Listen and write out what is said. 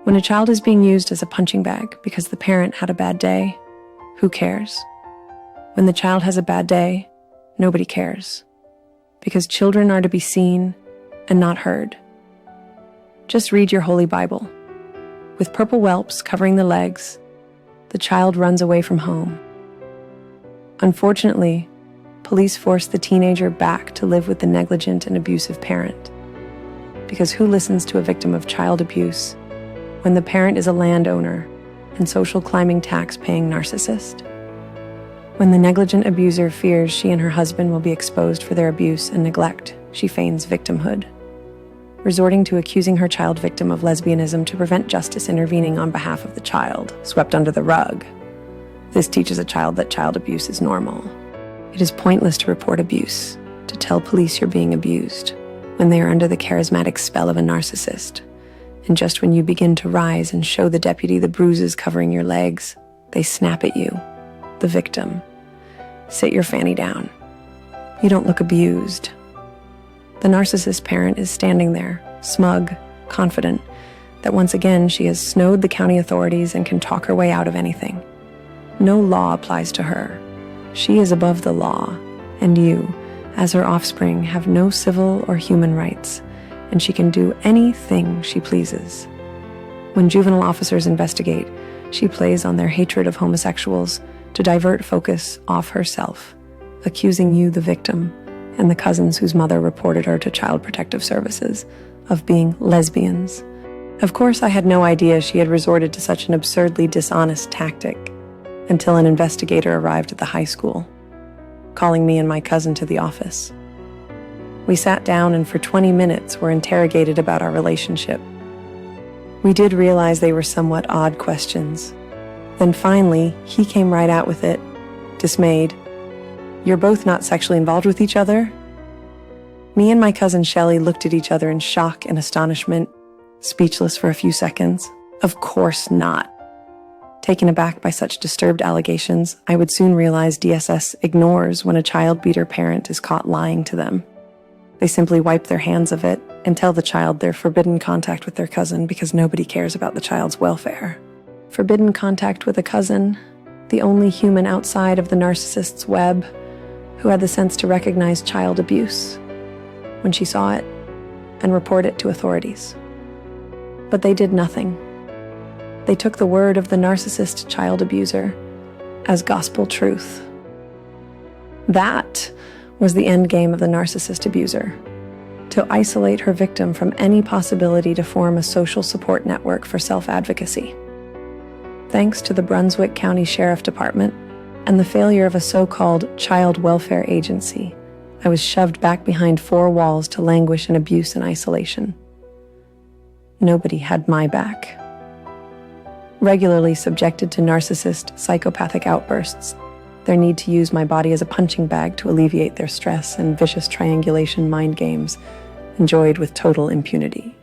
When a child is being used as a punching bag because the parent had a bad day, who cares? When the child has a bad day, nobody cares. Because children are to be seen and not heard. Just read your Holy Bible. With purple whelps covering the legs, the child runs away from home. Unfortunately, police force the teenager back to live with the negligent and abusive parent. Because who listens to a victim of child abuse when the parent is a landowner and social climbing tax-paying narcissist? When the negligent abuser fears she and her husband will be exposed for their abuse and neglect, she feigns victimhood, resorting to accusing her child victim of lesbianism to prevent justice intervening on behalf of the child, swept under the rug. This teaches a child that child abuse is normal. It is pointless to report abuse, to tell police you're being abused, when they are under the charismatic spell of a narcissist. And just when you begin to rise and show the deputy the bruises covering your legs, they snap at you, the victim. Sit your fanny down. You don't look abused. The narcissist parent is standing there, smug, confident, that once again she has snowed the county authorities and can talk her way out of anything. No law applies to her. She is above the law, and you, as her offspring, have no civil or human rights, and she can do anything she pleases. When juvenile officers investigate, she plays on their hatred of homosexuals to divert focus off herself, accusing you, the victim, and the cousins whose mother reported her to Child Protective Services of being lesbians. Of course, I had no idea she had resorted to such an absurdly dishonest tactic until an investigator arrived at the high school, calling me and my cousin to the office. We sat down and for 20 minutes were interrogated about our relationship. We did realize they were somewhat odd questions. Then finally, he came right out with it, dismayed. "You're both not sexually involved with each other?" Me and my cousin Shelley looked at each other in shock and astonishment, speechless for a few seconds. Of course not. Taken aback by such disturbed allegations, I would soon realize DSS ignores when a child beater parent is caught lying to them. They simply wipe their hands of it and tell the child they're forbidden contact with their cousin because nobody cares about the child's welfare. Forbidden contact with a cousin, the only human outside of the narcissist's web who had the sense to recognize child abuse when she saw it and report it to authorities. But they did nothing. They took the word of the narcissist child abuser as gospel truth. That was the end game of the narcissist abuser, to isolate her victim from any possibility to form a social support network for self-advocacy. Thanks to the Brunswick County Sheriff Department and the failure of a so-called child welfare agency, I was shoved back behind four walls to languish in abuse and isolation. Nobody had my back. Regularly subjected to narcissist psychopathic outbursts, their need to use my body as a punching bag to alleviate their stress and vicious triangulation mind games, enjoyed with total impunity.